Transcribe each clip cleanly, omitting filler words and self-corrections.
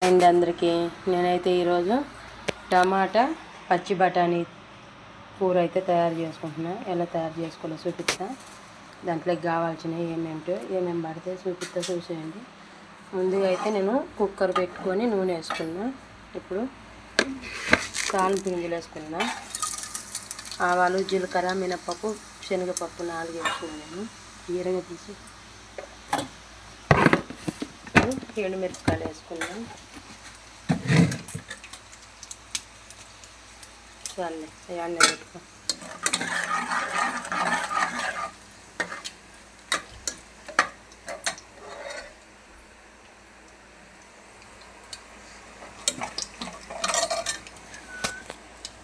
And అందరికీ నేనైతే ఈరోజు టమాటా పచ్చి బఠానీ కూర అయితే తయారు చేసుకుంటున్నా. ఎలా తయారు చేసుకోవాలో చూపిస్తా. దాంట్లోకి కావాల్సినవి ఏమేమి పడితే చూసేయండి. ముందుగా అయితే నేను కుక్కర్ పెట్టుకొని నూనె వేసుకున్నా. ఇప్పుడు తాలింపు గింజలు వేసుకున్నా. ఆవాలు, జీలకర్ర, మినపప్పు, శనగపప్పు 4 వేసుకున్నాను. నేను ఈరగా తీసి ఎండుమిరపకాయలు వేసుకున్నాను. చాలే అన్నీ పెట్టుకో.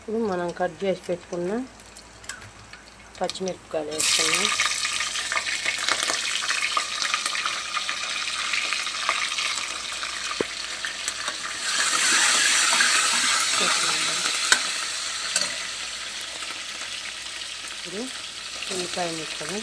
ఇప్పుడు మనం కట్ చేసి పెట్టుకున్న పచ్చిమిరపకాయలు వేసుకున్నాం. ఇప్పుడు ఉల్లిపాయ ముక్కలు,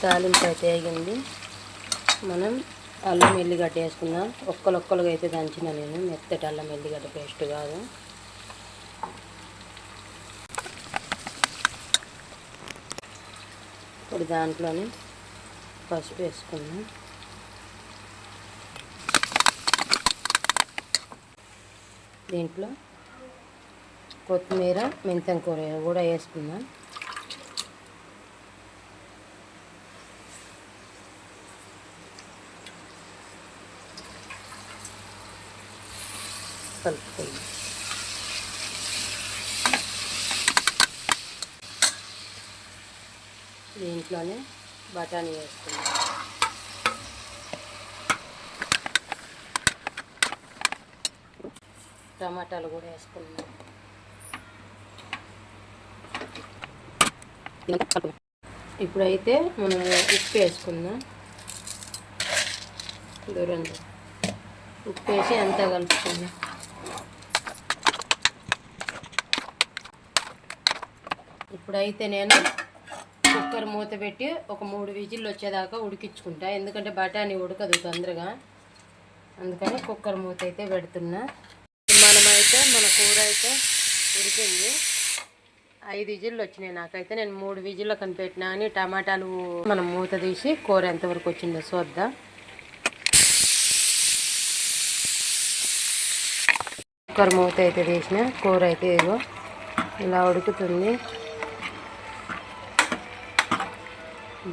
తాలింపు అయితే వేగింది. మనం అల్లం ఎల్లిగడ్డ వేసుకున్నాం. ఒక్కలుగా అయితే దంచిన నేను, మెత్తటి అల్లం ఎల్లిగడ్డ పేస్ట్ కాదు. ఇప్పుడు దాంట్లోనే పసుపు వేసుకున్నాం. దీంట్లో కొత్తిమీర, మెంతం కూర కూడా వేసుకున్నాం. కలుపుకోండి. దీంట్లోనే బఠానీ వేసుకున్నాం. టమాటాలు కూడా వేసుకున్నాం. ఇప్పుడైతే మనం ఉప్పు వేసుకుందాం. దూరంగా ఉప్పు వేసి అంతా కలుపుకుందాం. ఇప్పుడైతే నేను కుక్కర్ మూత పెట్టి ఒక 3 విజిల్లు వచ్చేదాకా ఉడికించుకుంటా. ఎందుకంటే బఠానీ ఉడకదు తొందరగా, అందుకని కుక్కర్ మూత అయితే పెడుతున్నా. మన కూర అయితే ఉడికింది. 5 విజిల్లు వచ్చినాయి నాకైతే. నేను 3 విజిల్లు కనిపెట్టినా అని టమాటాలు మనం మూత తీసి కూర ఎంతవరకు వచ్చిందో చూద్దాం. కుక్కర్ మూత అయితే తీసిన, కూర అయితే ఇదిగో ఇలా ఉడుకుతుంది.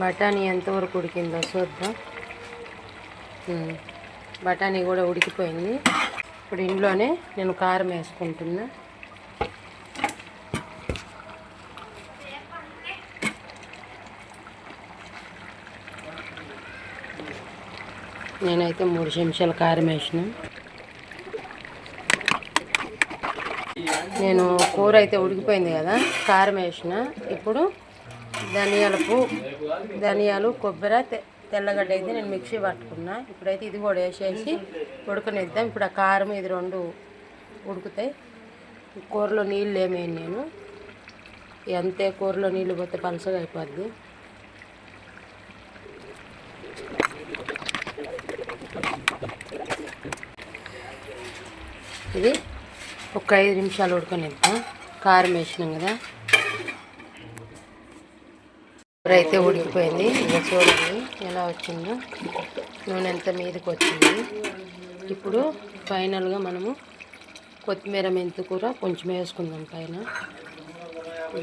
బఠానీ ఎంతవరకు ఉడికిందో చూద్దాం. బఠానీ కూడా ఉడికిపోయింది. ఇప్పుడు ఇంట్లోనే నేను కారం వేసుకుంటున్నా. నేనైతే 3 చెంచాల కారం వేసిన. నేను కూర అయితే ఉడికిపోయింది కదా, కారం వేసిన. ఇప్పుడు ధనియాలు, కొబ్బరి, తెల్లగడ్డ అయితే నేను మిక్సీ పట్టుకున్నా. ఇప్పుడైతే ఇది కూడా వేసేసి ఉడకనిద్దాం. ఇప్పుడు ఆ కారం ఇది 2 ఉడుకుతాయి. కూరలో నీళ్ళు ఏమేమి నేను అంతే, కూరలో నీళ్ళు పోతే పలసగా అయిపోద్ది. ఇది ఒక 5 నిమిషాలు ఉడకనిద్దాం. కారం వేసినాం కదా. కూర అయితే ఉడికిపోయింది. ఇక చూడండి ఎలా వచ్చిందో, నూనె ఎంత మీదకి వచ్చింది. ఇప్పుడు ఫైనల్గా మనము కొత్తిమీర, మెంతి కూర కొంచెం వేసుకుందాం పైన.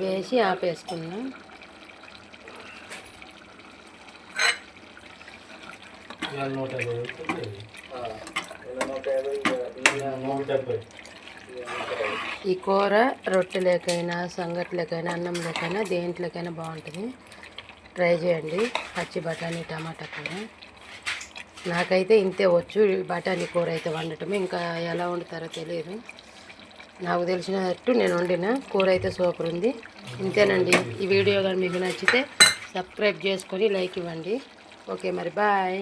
వేసి ఆపేసుకుందాం. ఈ కూర రొట్టెలేకైనా, సంగట్లేకైనా, అన్నం లేకైనా, దేంట్లోకైనా బాగుంటుంది. ట్రై చేయండి పచ్చి బఠానీ టమాటా కూర. నాకైతే ఇంతే వచ్చు బఠానీ కూర అయితే వండటం. ఇంకా ఎలా వండుతారో తెలియదు. నాకు తెలిసినట్టు నేను వండిన కూర అయితే సూపర్ ఉంది. ఇంతేనండి. ఈ వీడియో కానీ మీకు నచ్చితే సబ్స్క్రైబ్ చేసుకొని లైక్ ఇవ్వండి. ఓకే మరి బాయ్.